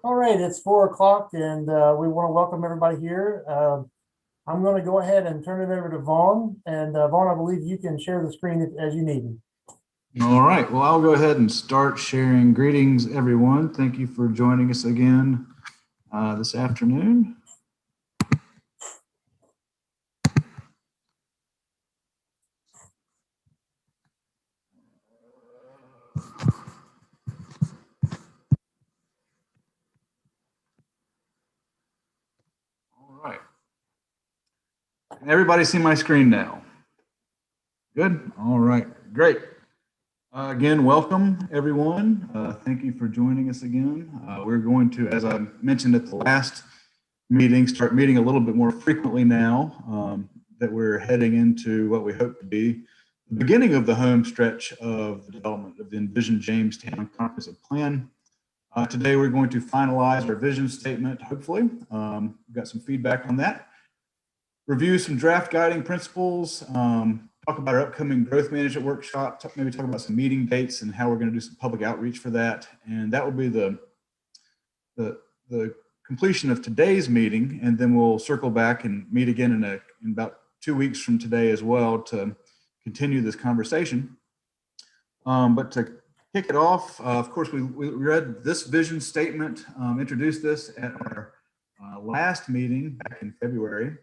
All right, it's 4 o'clock and we want to welcome everybody here. I'm going to go ahead and turn it over to Vaughn. And Vaughn, I believe you can share the screen as you need. All right, well, I'll go ahead and start sharing. Greetings, everyone. Thank you for joining us again this afternoon. All right. Can everybody see my screen now? Good. All right, great. Again, welcome, everyone. Thank you for joining us again. We're going to, as I mentioned at the last meeting, start meeting a little bit more frequently now that we're heading into what we hope to be the beginning of the home stretch of the development of the Envision Jamestown Comprehensive Plan. Today, we're going to finalize our vision statement, hopefully. We've got some feedback on that. Review some draft guiding principles, talk about our upcoming growth management workshop, maybe talk about some meeting dates and how we're going to do some public outreach for that. And that will be the completion of today's meeting. And then we'll circle back and meet again in about 2 weeks from today as well to continue this conversation. But to kick it off, of course, we read this vision statement, introduced this at our last meeting back in February,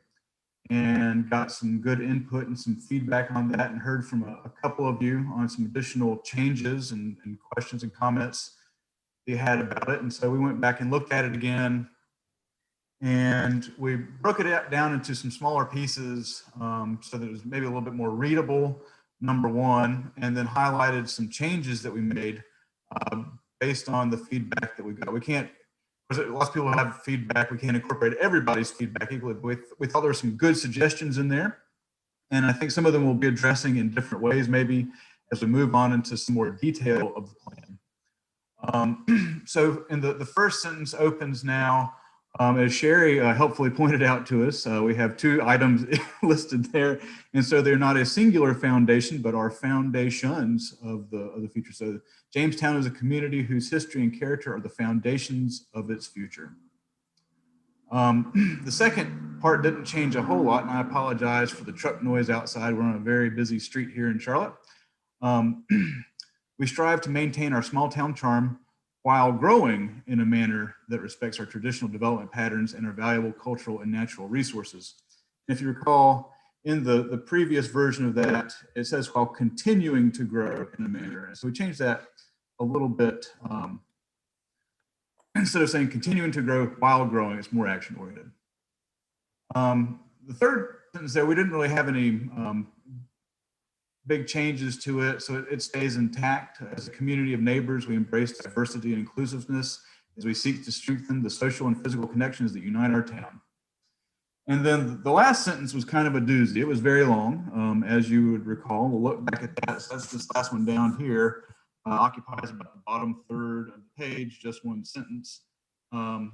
and got some good input and some feedback on that, and heard from a couple of you on some additional changes and questions and comments you had about it. And so we went back and looked at it again, and we broke it down into some smaller pieces so that it was maybe a little bit more readable, number one, and then highlighted some changes that we made based on the feedback that we got. We can't, lots of people have feedback. We can't incorporate everybody's feedback equally. We thought there were some good suggestions in there. And I think some of them we'll be addressing in different ways, maybe as we move on into some more detail of the plan. So in the first sentence opens now, as Sherry helpfully pointed out to us, we have 2 items listed there. And so they're not a singular foundation, but are foundations of the future. So Jamestown is a community whose history and character are the foundations of its future. The second part didn't change a whole lot, and I apologize for the truck noise outside. We're on a very busy street here in Charlotte. We strive to maintain our small town charm while growing in a manner that respects our traditional development patterns and our valuable cultural and natural resources. And if you recall, in the previous version of that, it says while continuing to grow in a manner. And so we changed that a little bit. Instead of saying continuing to grow while growing, it's more action oriented. The third sentence there, we didn't really have any big changes to it, so it stays intact. As a community of neighbors, we embrace diversity and inclusiveness as we seek to strengthen the social and physical connections that unite our town. And then the last sentence was kind of a doozy. It was very long, as you would recall. We'll look back at that. So that's this last one down here, occupies about the bottom third of the page, just one sentence. And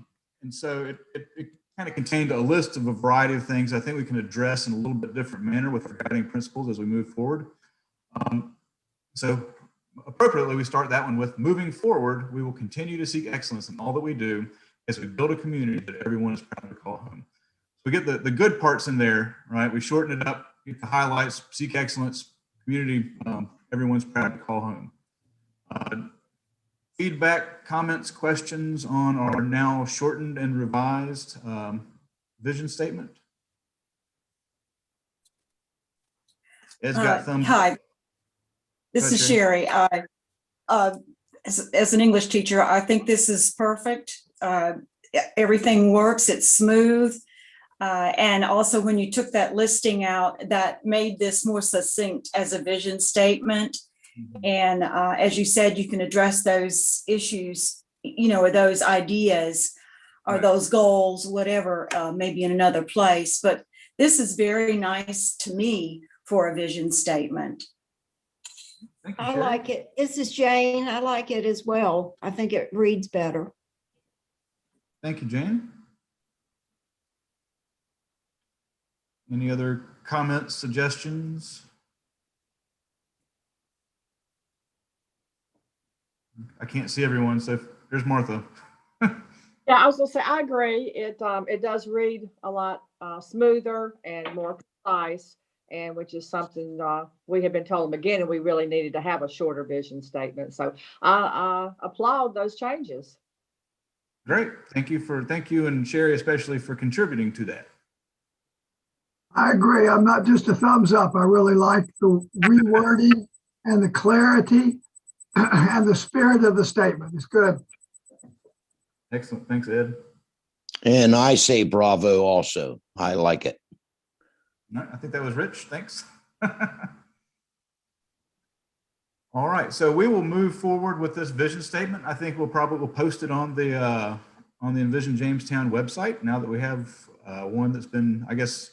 so it kind of contained a list of a variety of things I think we can address in a little bit different manner with our guiding principles as we move forward. So appropriately, we start that one with moving forward, we will continue to seek excellence in all that we do as we build a community that everyone is proud to call home. So we get the good parts in there, right? We shorten it up, get the highlights, seek excellence, community, everyone's proud to call home. Feedback, comments, questions on our now shortened and revised vision statement? Ed's got thumbs. Hi, this is Sherry. As an English teacher, I think this is perfect. Everything works, it's smooth. And also when you took that listing out, that made this more succinct as a vision statement. Mm-hmm. And as you said, you can address those issues, or those ideas or right. Those goals, whatever, maybe in another place. But this is very nice to me for a vision statement. I like it. This is Jane. I like it as well. I think it reads better. Thank you, Jane. Any other comments, suggestions? I can't see everyone, so there's Martha. Yeah, I was gonna say, I agree. It does read a lot smoother and more concise, and which is something we have been told again, and we really needed to have a shorter vision statement. So I applaud those changes. Great. Thank you and Sherry especially for contributing to that. I agree. I'm not just a thumbs up. I really like the rewording and the clarity and the spirit of the statement. It's good. Excellent. Thanks, Ed. And I say bravo also. I like it. No, I think that was Rich. Thanks. All right, so we will move forward with this vision statement. I think we'll post it on the Envision Jamestown website now that we have one that's been, I guess,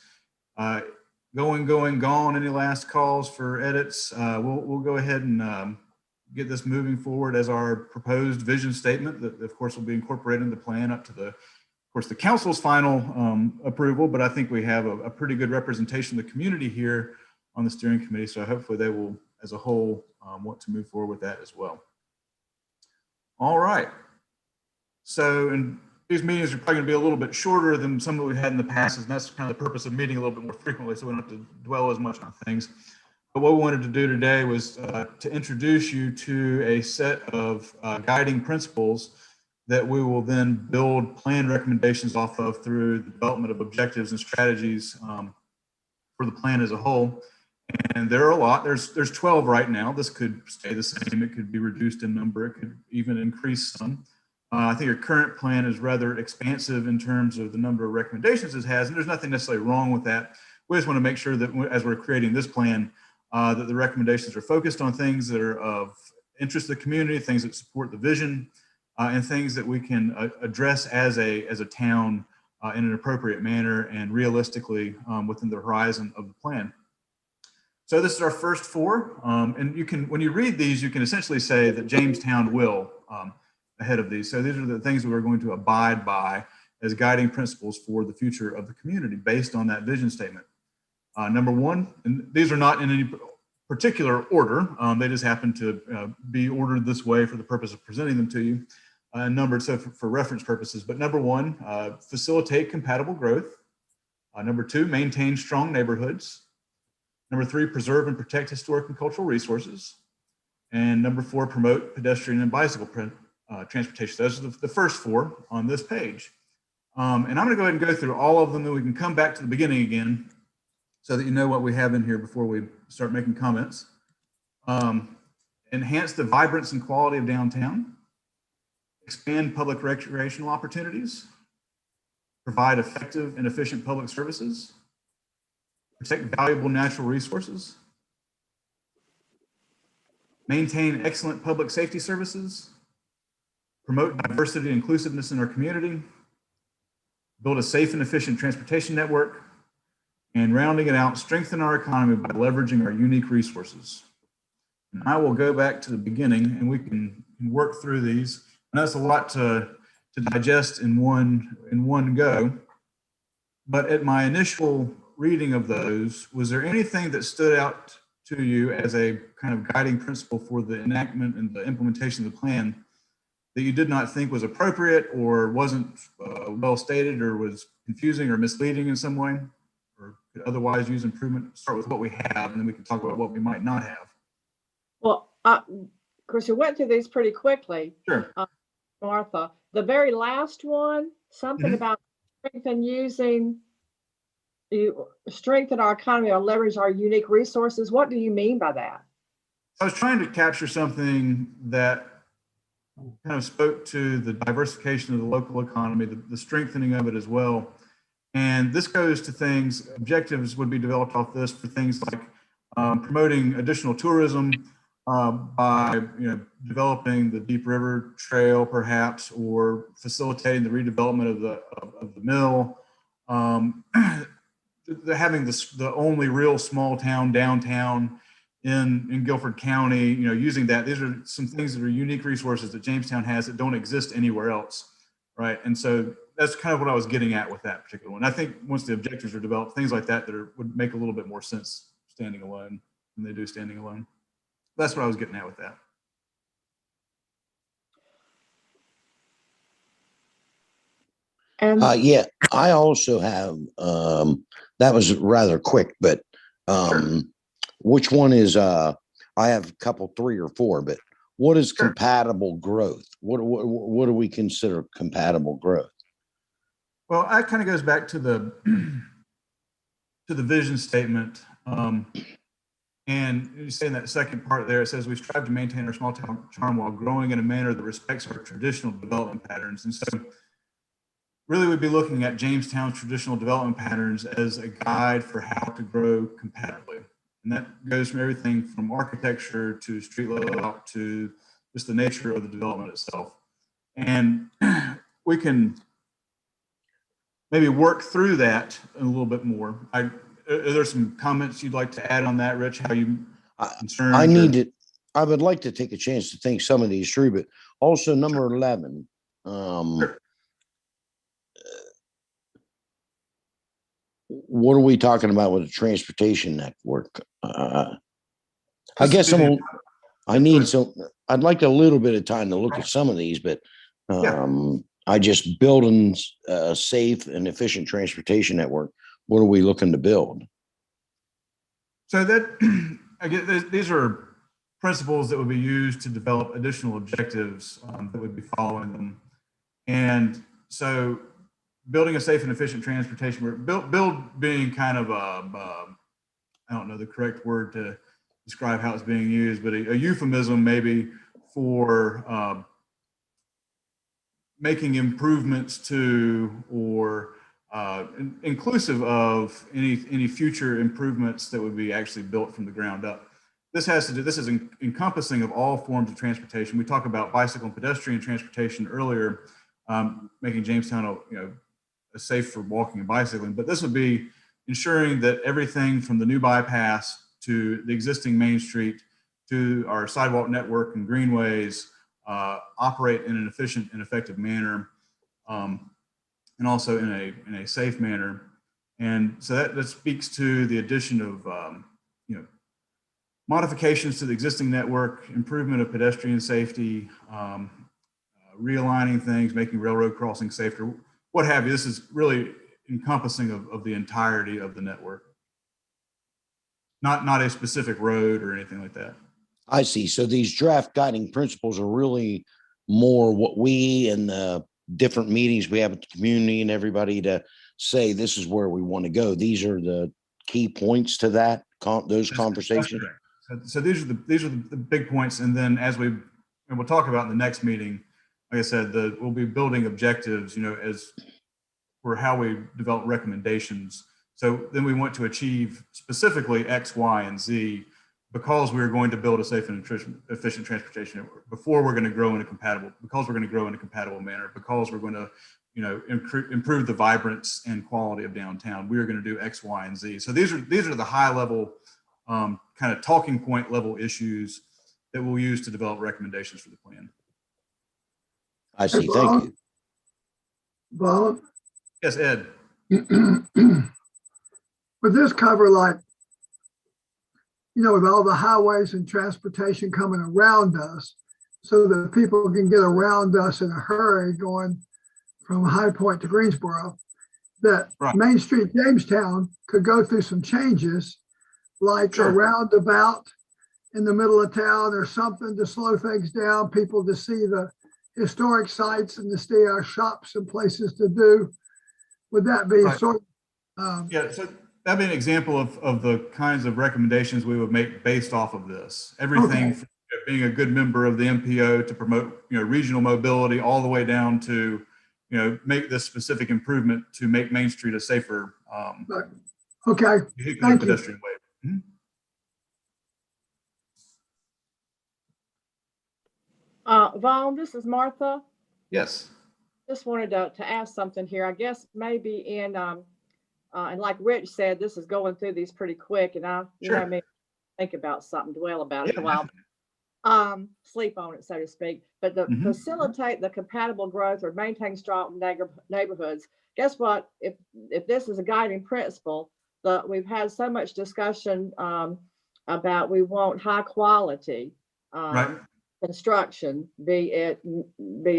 gone. Any last calls for edits? We'll go ahead and get this moving forward as our proposed vision statement that, of course, will be incorporated in the plan up to the council's final approval. But I think we have a pretty good representation of the community here on the steering committee. So hopefully they will, as a whole, want to move forward with that as well. All right. So, and these meetings are probably going to be a little bit shorter than some that we've had in the past, and that's kind of the purpose of meeting a little bit more frequently, so we don't have to dwell as much on things. But what we wanted to do today was to introduce you to a set of guiding principles that we will then build plan recommendations off of through the development of objectives and strategies for the plan as a whole. And there are a lot. There's 12 right now. This could stay the same. It could be reduced in number. It could even increase some. I think our current plan is rather expansive in terms of the number of recommendations it has, and there's nothing necessarily wrong with that. We just want to make sure that as we're creating this plan, that the recommendations are focused on things that are of interest to the community, things that support the vision, and things that we can address as a town in an appropriate manner and realistically within the horizon of the plan. So this is our first four, and you can, when you read these, you can essentially say that Jamestown will ahead of these. So these are the things that we're going to abide by as guiding principles for the future of the community based on that vision statement. Number one, and these are not in any particular order, they just happen to be ordered this way for the purpose of presenting them to you, numbered so for reference purposes. But number one, facilitate compatible growth. Number two, maintain strong neighborhoods. Number three, preserve and protect historic and cultural resources. And number four, promote pedestrian and bicycle transportation. Those are the first four on this page. And I'm gonna go ahead and go through all of them, then we can come back to the beginning again so that you know what we have in here before we start making comments. Enhance the vibrance and quality of downtown. Expand public recreational opportunities. Provide effective and efficient public services. Protect valuable natural resources. Maintain excellent public safety services. Promote diversity and inclusiveness in our community. Build a safe and efficient transportation network. And rounding it out, strengthen our economy by leveraging our unique resources. And I will go back to the beginning and we can work through these. And that's a lot to digest in one go. But at my initial reading of those, was there anything that stood out to you as a kind of guiding principle for the enactment and the implementation of the plan that you did not think was appropriate or wasn't well stated or was confusing or misleading in some way, or could otherwise use improvement? Start with what we have, and then we can talk about what we might not have. Well, of course, you went through these pretty quickly. Sure. Martha, the very last one, something about strengthen our economy or leverage our unique resources. What do you mean by that? I was trying to capture something that kind of spoke to the diversification of the local economy, the strengthening of it as well. And this goes to things, objectives would be developed off this for things like promoting additional tourism by developing the Deep River Trail perhaps, or facilitating the redevelopment of the mill. Having the only real small town downtown in Guilford County, using that. These are some things that are unique resources that Jamestown has that don't exist anywhere else, right? And so that's kind of what I was getting at with that particular one. I think once the objectives are developed, things like that would make a little bit more sense standing alone than they do standing alone. That's what I was getting at with that. And Yeah, I also have, that was rather quick, but, which one is, I have a couple, 3 or 4, but what is Sure. compatible growth? What do we consider compatible growth? Well, that kind of goes back to the to the vision statement. And you say in that second part there, it says we strive to maintain our small town charm while growing in a manner that respects our traditional development patterns. And so really we'd be looking at Jamestown's traditional development patterns as a guide for how to grow compatibly. And that goes from everything from architecture to street layout to just the nature of the development itself. And we can maybe work through that a little bit more. Are there some comments you'd like to add on that, Rich? How you concerned? I would like to take a chance to think some of these through, but also number 11. Sure. What are we talking about with the transportation network? I guess I'd like a little bit of time to look at some of these, but I just building a safe and efficient transportation network. What are we looking to build? So that, again, these are principles that would be used to develop additional objectives that would be following them. And so building a safe and efficient transportation, build being kind of I don't know the correct word to describe how it's being used, but a euphemism maybe for making improvements to or inclusive of any future improvements that would be actually built from the ground up. This is encompassing of all forms of transportation. We talk about bicycle and pedestrian transportation earlier, making Jamestown a safe for walking and bicycling, but this would be ensuring that everything from the new bypass to the existing Main Street to our sidewalk network and greenways operate in an efficient and effective manner, and also in a safe manner. And so that speaks to the addition of modifications to the existing network, improvement of pedestrian safety, realigning things, making railroad crossings safer, what have you. This is really encompassing of the entirety of the network, not a specific road or anything like that. I see. So these draft guiding principles are really more what we and the different meetings we have with the community and everybody to say, this is where we want to go. These are the key points to that, those conversations. So these are the big points. And then and we'll talk about in the next meeting, like I said, we'll be building objectives, as for how we develop recommendations. So then we want to achieve specifically X, Y, and Z because we're going to build a safe and efficient transportation network, before we're going to grow in a compatible manner, because we're going to, improve the vibrance and quality of downtown. We are going to do X, Y, and Z. So these are the high level kind of talking point level issues that we'll use to develop recommendations for the plan. I see. Thank you. Bob? Yes, Ed. Would this cover with all the highways and transportation coming around us so that people can get around us in a hurry going from High Point to Greensboro, that right. Main Street, Jamestown could go through some changes like Sure. a roundabout in the middle of town or something to slow things down, people to see the historic sites and to see our shops and places to do. Would that be right. sort of? So that'd be an example of the kinds of recommendations we would make based off of this. Everything from being a good member of the MPO to promote, regional mobility, all the way down to, make this specific improvement to make Main Street a safer vehicular pedestrian way. Mm-hmm. Vaughn, this is Martha. Yes. Just wanted to ask something here. I guess maybe in and like Rich said, this is going through these pretty quick, and I think about something, dwell about it a while. Sleep on it, so to speak. But to facilitate the compatible growth or maintain strong neighborhoods, guess what? If this is a guiding principle, we've had so much discussion about we want high quality construction, be it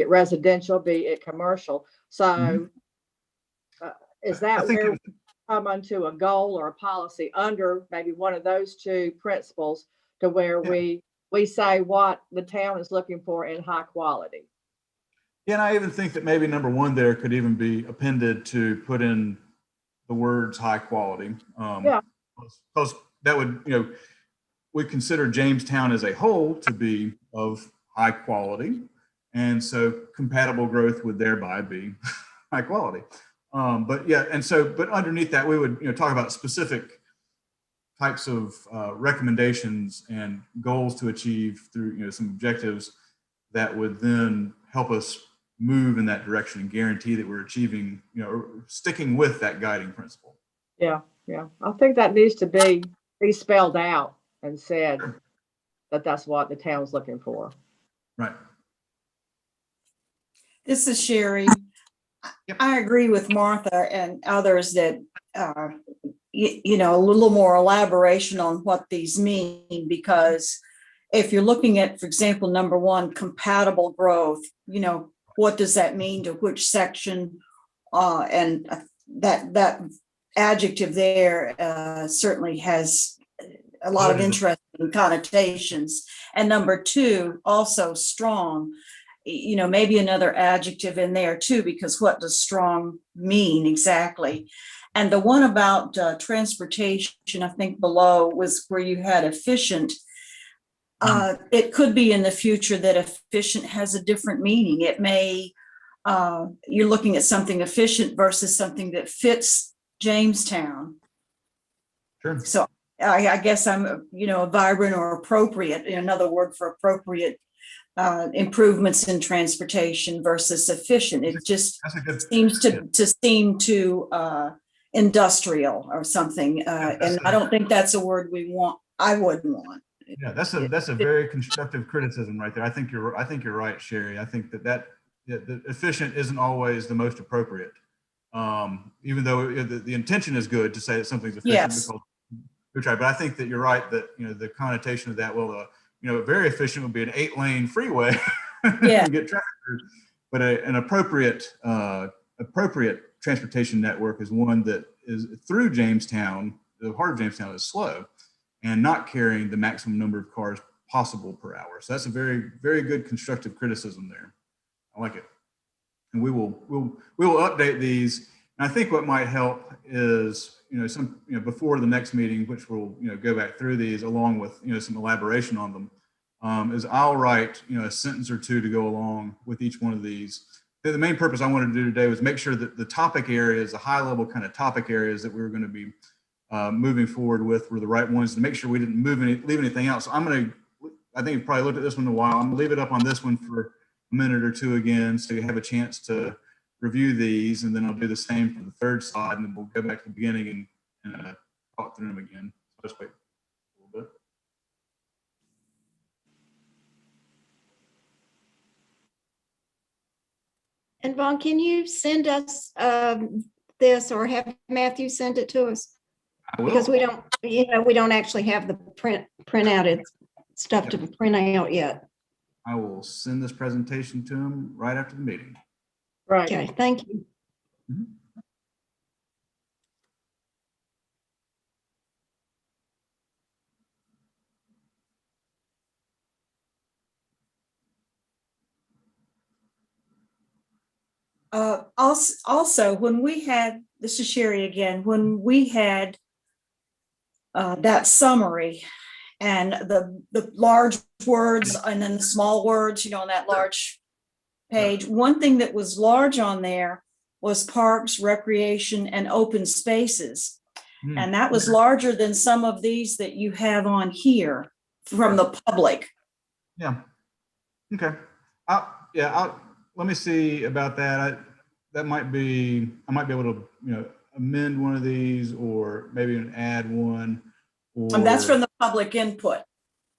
residential, be it commercial. So Is I that think where it- we come onto a goal or a policy under maybe one of those two principles to where Yeah. we say what the town is looking for in high quality? Yeah, and I even think that maybe number one there could even be appended to put in the words high quality. Yeah. Because that would, we consider Jamestown as a whole to be of high quality. And so compatible growth would thereby be high quality. But yeah, but underneath that, we would, talk about specific types of recommendations and goals to achieve through, some objectives that would then help us move in that direction and guarantee that we're achieving, sticking with that guiding principle. Yeah, yeah. I think that needs to be spelled out and said that that's what the town's looking for. Right. This is Sherry. Yep. I agree with Martha and others that, a little more elaboration on what these mean, because if you're looking at, for example, number one, compatible growth, what does that mean to which section? And that adjective there certainly has a lot of interesting connotations. And number two, also strong, maybe another adjective in there too, because what does strong mean exactly? And the one about transportation, I think below was where you had efficient. It could be in the future that efficient has a different meaning. It may, you're looking at something efficient versus something that fits Jamestown. Sure. So I guess I'm, vibrant or appropriate, another word for appropriate improvements in transportation versus efficient. It just seems to seem too industrial or something. And I don't think that's a word we want. I wouldn't want. Yeah, that's a very constructive criticism right there. I think you're right, Sherry. I think that the efficient isn't always the most appropriate. Even though the intention is good to say that something's efficient. Yes. But I think that you're right that the connotation of that, very efficient would be an 8-lane freeway. Yeah. And get traffic through. But an appropriate transportation network is one that is through Jamestown. The heart of Jamestown is slow and not carrying the maximum number of cars possible per hour. So that's a very, very good constructive criticism there. I like it. And we'll update these. And I think what might help is, before the next meeting, which we'll, go back through these along with, some elaboration on them, is I'll write, a sentence or two to go along with each one of these. The main purpose I wanted to do today was make sure that the topic areas, the high level kind of topic areas that we were going to be moving forward with were the right ones, to make sure we didn't leave anything else. So I think you've probably looked at this one in a while. I'm gonna leave it up on this one for a minute or two again, so you have a chance to review these, and then I'll do the same for the third slide, and then we'll go back to the beginning and talk through them again. So just wait a little bit. And Vaughn, can you send us this, or have Matthew send it to us? I will. Because we don't actually have the printout stuff to print out yet. I will send this presentation to him right after the meeting. Right. Okay, thank you. Mhm. Also, when we had, this is Sherry again, when we had that summary and the large words and then the small words, on that large page, one thing that was large on there was parks, recreation, and open spaces. And that was larger than some of these that you have on here from the public. Yeah. Okay. Let me see about that. I might be able to, amend one of these, or maybe even add one. And that's from the public input.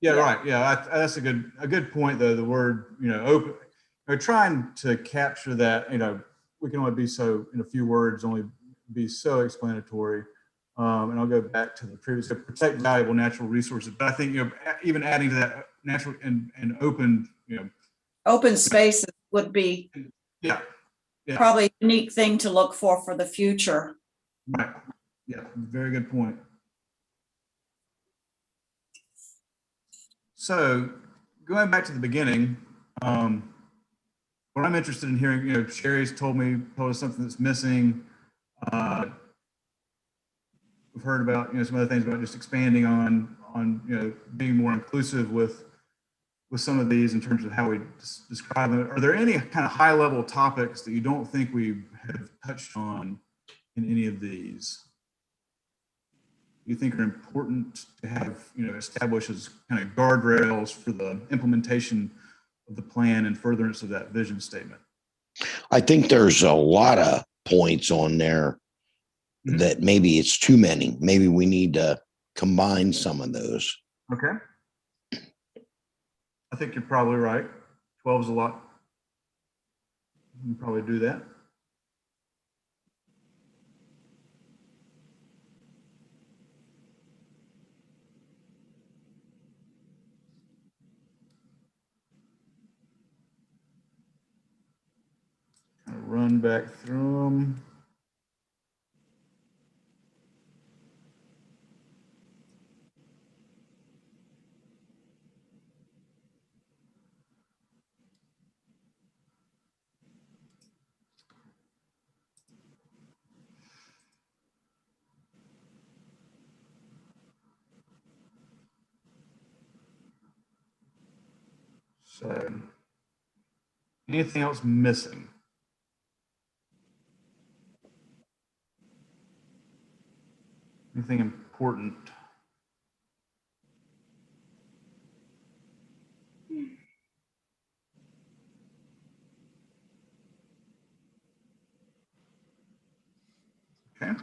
Yeah, right. Yeah, that's a good point though. The word, open. We're trying to capture that. We can only be so, in a few words, only be so explanatory. And I'll go back to the previous, protect valuable natural resources. But I think, even adding to that natural and open, Open spaces would be. Yeah. Yeah. probably a unique thing to look for the future. Right. Yeah, very good point. So going back to the beginning, what I'm interested in hearing, Sherry's told us something that's missing. We've heard about, some other things about just expanding on, being more inclusive with some of these in terms of how we describe them. Are there any kind of high level topics that you don't think we have touched on in any of these? You think are important to have, established as kind of guardrails for the implementation of the plan and furtherance of that vision statement? I think there's a lot of points on there that maybe it's too many. Maybe we need to combine some of those. Okay. I think you're probably right. 12 is a lot. You can probably do that. Kind of run back through them. So, anything else missing? Anything important? Okay.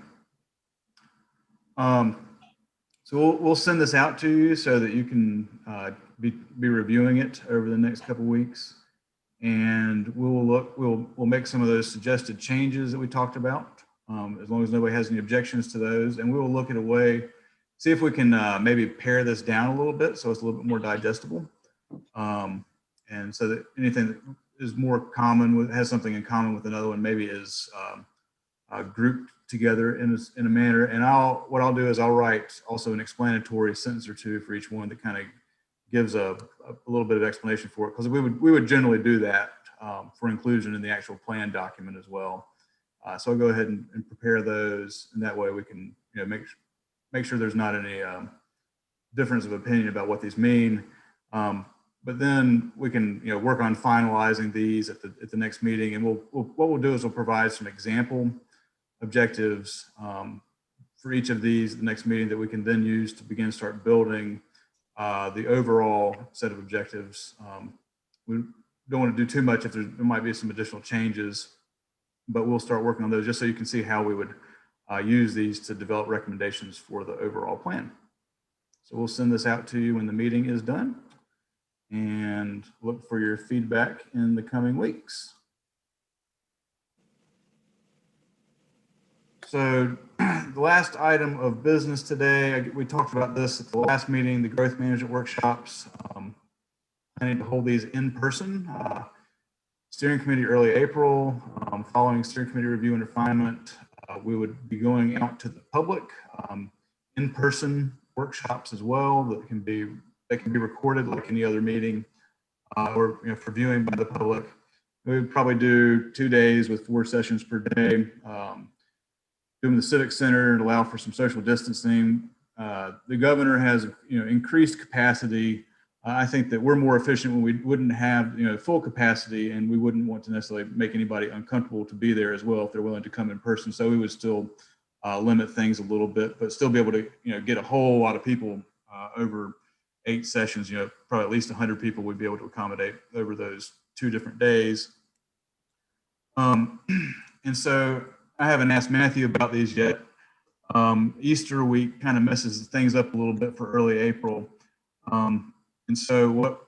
So we'll send this out to you so that you can be reviewing it over the next couple of weeks, and we'll make some of those suggested changes that we talked about, as long as nobody has any objections to those, and we will look at a way, see if we can maybe pare this down a little bit so it's a little bit more digestible, and so that anything that is more common has something in common with another one maybe is grouped together in a manner. And what I'll do is I'll write also an explanatory sentence or two for each one that kind of gives a little bit of explanation for it, because we would generally do that for inclusion in the actual plan document as well. So I'll go ahead and prepare those, and that way we can make sure there's not any difference of opinion about what these mean. But then we can work on finalizing these at the next meeting, and what we'll do is we'll provide some example objectives for each of these at the next meeting that we can then use to start building the overall set of objectives. We don't want to do too much if there might be some additional changes, but we'll start working on those just so you can see how we would use these to develop recommendations for the overall plan. So we'll send this out to you when the meeting is done, and look for your feedback in the coming weeks. So the last item of business today, we talked about this at the last meeting, the growth management workshops. I need to hold these in person. Steering committee early April, following steering committee review and refinement, we would be going out to the public, in-person workshops as well that can be recorded like any other meeting, or for viewing by the public. We would probably do 2 days with 4 sessions per day. Doing the Civic Center to allow for some social distancing. The governor has increased capacity. I think that we're more efficient when we wouldn't have full capacity, and we wouldn't want to necessarily make anybody uncomfortable to be there as well if they're willing to come in person. So we would still limit things a little bit, but still be able to get a whole lot of people over 8 sessions. Probably at least 100 people we'd be able to accommodate over those 2 different days. And so I haven't asked Matthew about these yet. Easter week kind of messes things up a little bit for early April. And so what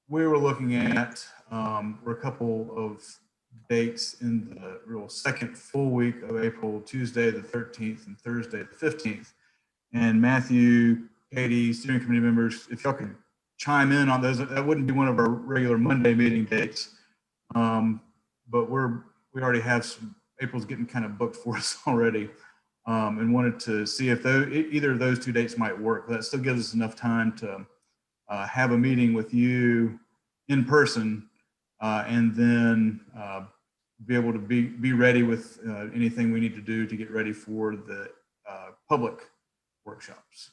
we were looking at were a couple of dates in the real second full week of April, Tuesday the 13th and Thursday the 15th. And Matthew, Katie, steering committee members, if y'all could chime in on those, that wouldn't be one of our regular Monday meeting dates. But we're we already have some, April's getting kind of booked for us already. And wanted to see if either of those 2 dates might work. That still gives us enough time to have a meeting with you in person, and then be able to be ready with anything we need to do to get ready for the public workshops.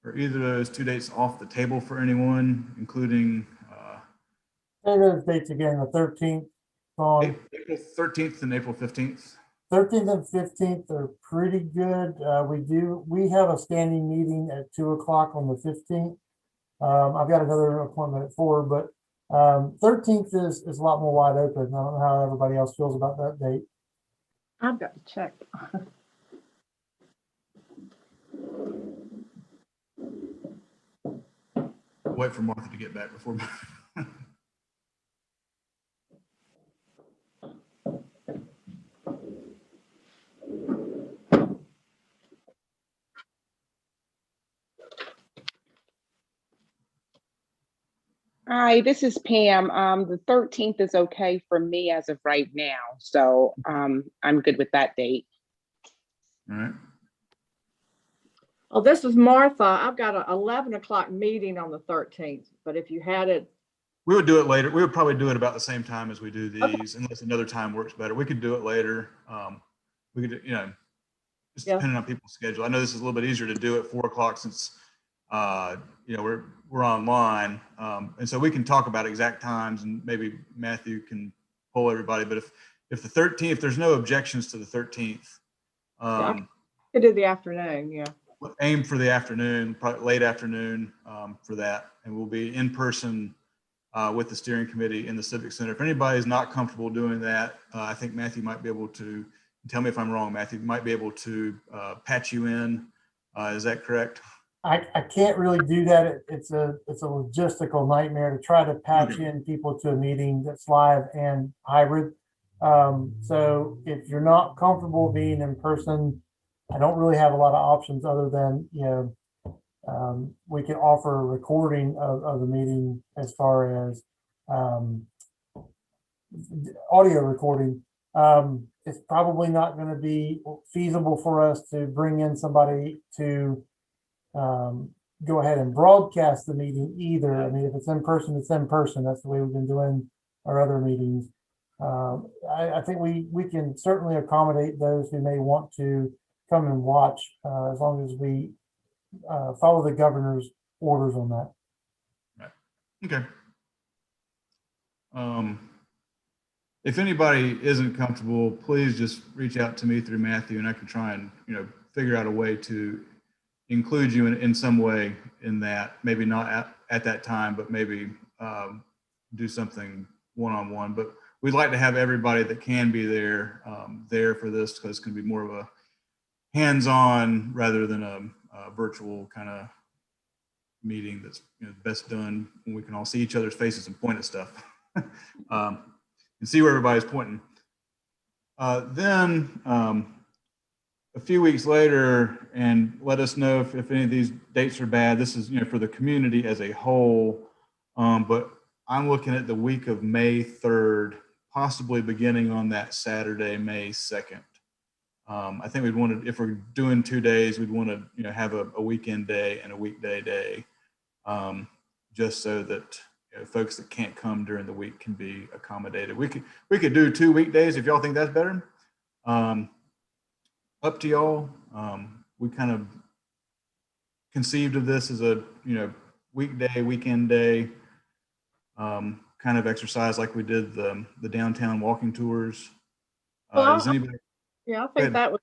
Are either of those 2 dates off the table for anyone, including Say those dates again, the 13th, on April 13th and April 15th? 13th and 15th are pretty good. We have a standing meeting at 2 o'clock on the 15th. I've got another appointment at 4, but 13th is a lot more wide open. I don't know how everybody else feels about that date. I've got to check. Wait for Martha to get back before. Hi, this is Pam. The 13th is okay for me as of right now, so I'm good with that date. All right. Oh, this is Martha. I've got an 11 o'clock meeting on the 13th, but if you had it, We would do it later. We would probably do it about the same time as we do these, unless another time works better. We could do it later. We could, just Yeah. depending on people's schedule. I know this is a little bit easier to do at 4 o'clock since, we're online. And so we can talk about exact times, and maybe Matthew can poll everybody. But if the 13th, if there's no objections to the 13th, I could do the afternoon, yeah. we'll aim for the afternoon, probably late afternoon, for that. And we'll be in person with the steering committee in the Civic Center. If anybody is not comfortable doing that, I think Matthew might be able to, tell me if I'm wrong, Matthew, might be able to patch you in. Is that correct? I can't really do that. It's a logistical nightmare to try to patch in people to a meeting that's live and hybrid. So if you're not comfortable being in person, I don't really have a lot of options other than, we can offer a recording of the meeting as far as audio recording. It's probably not going to be feasible for us to bring in somebody to go ahead and broadcast the meeting either. I mean, if it's in person, it's in person. That's the way we've been doing our other meetings. I think we can certainly accommodate those who may want to come and watch, as long as we follow the governor's orders on that. Right. Okay. If anybody isn't comfortable, please just reach out to me through Matthew, and I can try and figure out a way to include you in some way in that. Maybe not at that time, but maybe do something one-on-one. But we'd like to have everybody that can be there there for this, because it's going to be more of a hands-on rather than a virtual kind of meeting that's best done when we can all see each other's faces and point at stuff. And see where everybody's pointing. Then a few weeks later, and let us know if any of these dates are bad. This is for the community as a whole, but I'm looking at the week of May 3rd, possibly beginning on that Saturday, May 2nd. I think we'd want to, if we're doing 2 days, we'd want to have a weekend day and a weekday day, just so that folks that can't come during the week can be accommodated. We could do 2 weekdays if y'all think that's better. Up to y'all. We kind of conceived of this as a weekday, weekend day kind of exercise, like we did the downtown walking tours. Does anybody? Yeah, I think that would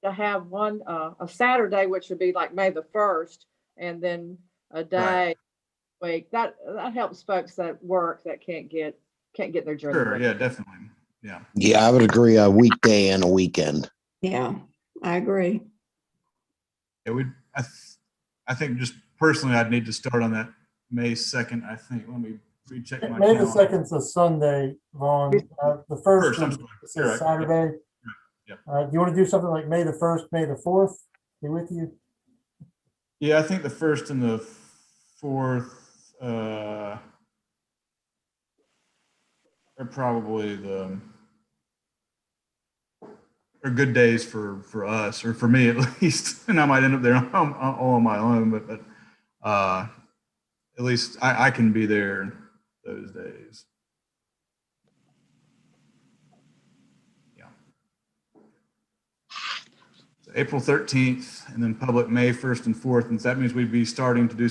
to have one a Saturday, which would be like May the 1st, and then a day week. That helps folks that work that can't get there during the week. Yeah, definitely. Yeah, I would agree. A weekday and a weekend. Yeah, I agree. Yeah, I think just personally, I'd need to start on that May 2nd. I think. Let me recheck my May the calendar. 2nd's a Sunday, Vaughn. The first I'm is sorry. a Saturday. Yep. Do you want to do something like May the 1st, May the 4th? Be with you? Yeah, I think the 1st and the 4th. are probably are good days for us, or for me at least. And I might end up there all on my own, but at least I can be there those days. Yeah. So April 13th, and then public May 1st and 4th. And so that means we'd be starting to do,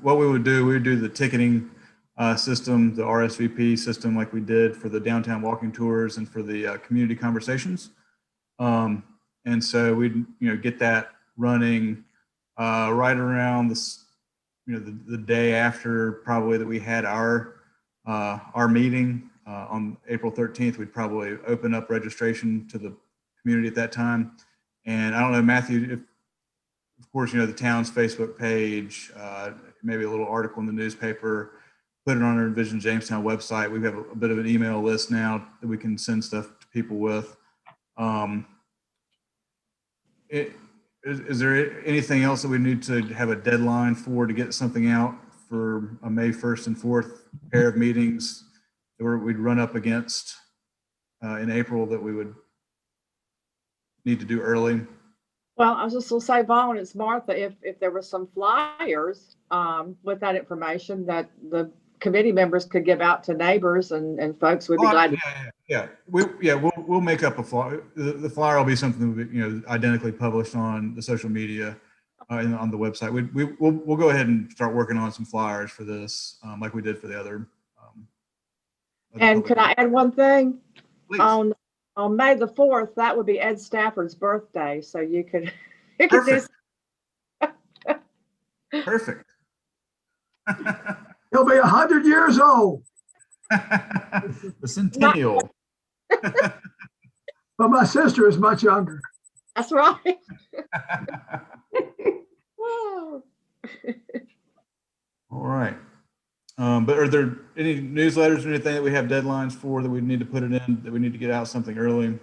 what we would do the ticketing system, the RSVP system, like we did for the downtown walking tours and for the community conversations. And so we'd, get that running right around this, the day after probably that we had our meeting on April 13th. We'd probably open up registration to the community at that time. And I don't know, Matthew, if, of course, the town's Facebook page, maybe a little article in the newspaper, put it on our Envision Jamestown website. We have a bit of an email list now that we can send stuff to people with. Is there anything else that we need to have a deadline for to get something out for a May 1st and 4th pair of meetings that we'd run up against in April that we would need to do early? Well, I was just gonna say, Vaughn, it's Martha, if there were some flyers with that information that the committee members could give out to neighbors and folks would be glad. We'll make up a flyer. The flyer will be something that will be, identically published on the social media and on the website. We'll go ahead and start working on some flyers for this, like we did for the other. And could I add one thing? Please. On May the 4th, that would be Ed Stafford's birthday, so you could do. Perfect. He'll be 100 years old. The centennial. But my sister is much younger. That's right. Oh. All right. But are there any newsletters or anything that we have deadlines for that we need to put it in, that we need to get out something early?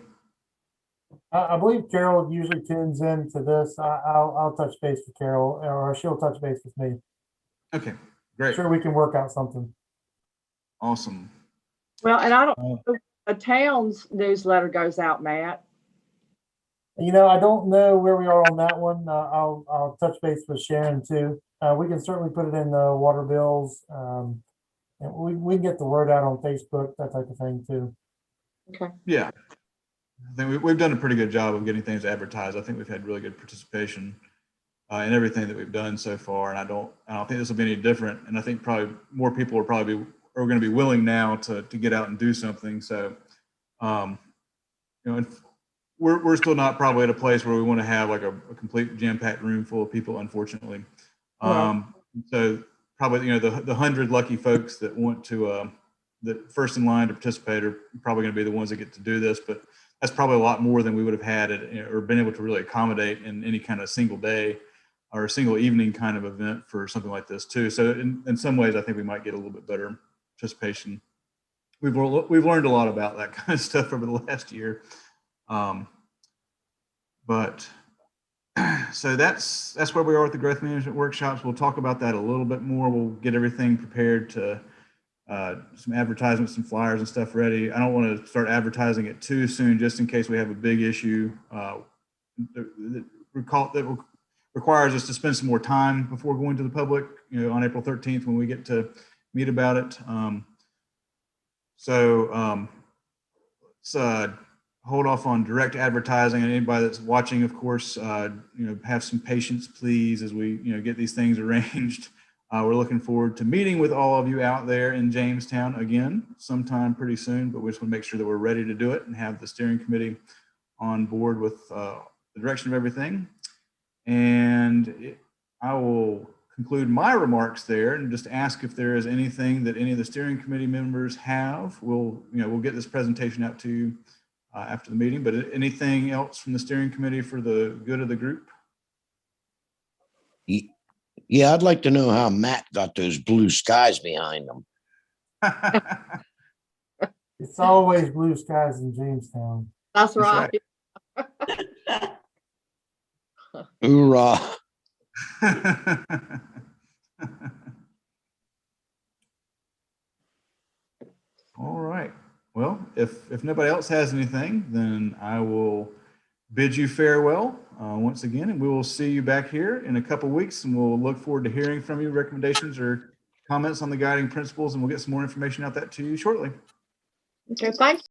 I believe Carol usually tunes in to this. I'll touch base with Carol, or she'll touch base with me. Okay, great. Sure, we can work out something. Awesome. Well, and I don't know if the town's newsletter goes out, Matt. I don't know where we are on that one. I'll touch base with Sharon too. We can certainly put it in the water bills. And we can get the word out on Facebook, that type of thing too. Okay. Yeah. I think we've done a pretty good job of getting things advertised. I think we've had really good participation in everything that we've done so far. And I don't think this will be any different. And I think probably more people are going to be willing now to get out and do something. So, we're still not probably at a place where we want to have like a complete jam-packed room full of people, unfortunately. So probably, the 100 lucky folks that want to, that first in line to participate are probably going to be the ones that get to do this, but that's probably a lot more than we would have had or been able to really accommodate in any kind of single day or a single evening kind of event for something like this too. So in some ways, I think we might get a little bit better participation. We've learned a lot about that kind of stuff over the last year. But so that's where we are with the growth management workshops. We'll talk about that a little bit more. We'll get everything prepared to some advertisements, some flyers and stuff ready. I don't want to start advertising it too soon, just in case we have a big issue that requires us to spend some more time before going to the public, on April 13th when we get to meet about it. Let's hold off on direct advertising, and anybody that's watching, of course, have some patience, please, as we, get these things arranged. We're looking forward to meeting with all of you out there in Jamestown again sometime pretty soon, but we just want to make sure that we're ready to do it and have the steering committee on board with the direction of everything. And I will conclude my remarks there and just ask if there is anything that any of the steering committee members have. We'll get this presentation out to you after the meeting, but anything else from the steering committee for the good of the group? Yeah, I'd like to know how Matt got those blue skies behind him. It's always blue skies in Jamestown. That's right. Hoorah. All right. Well, if nobody else has anything, then I will bid you farewell once again, and we will see you back here in a couple weeks, and we'll look forward to hearing from you, recommendations or comments on the guiding principles, and we'll get some more information out that to you shortly. Okay, thank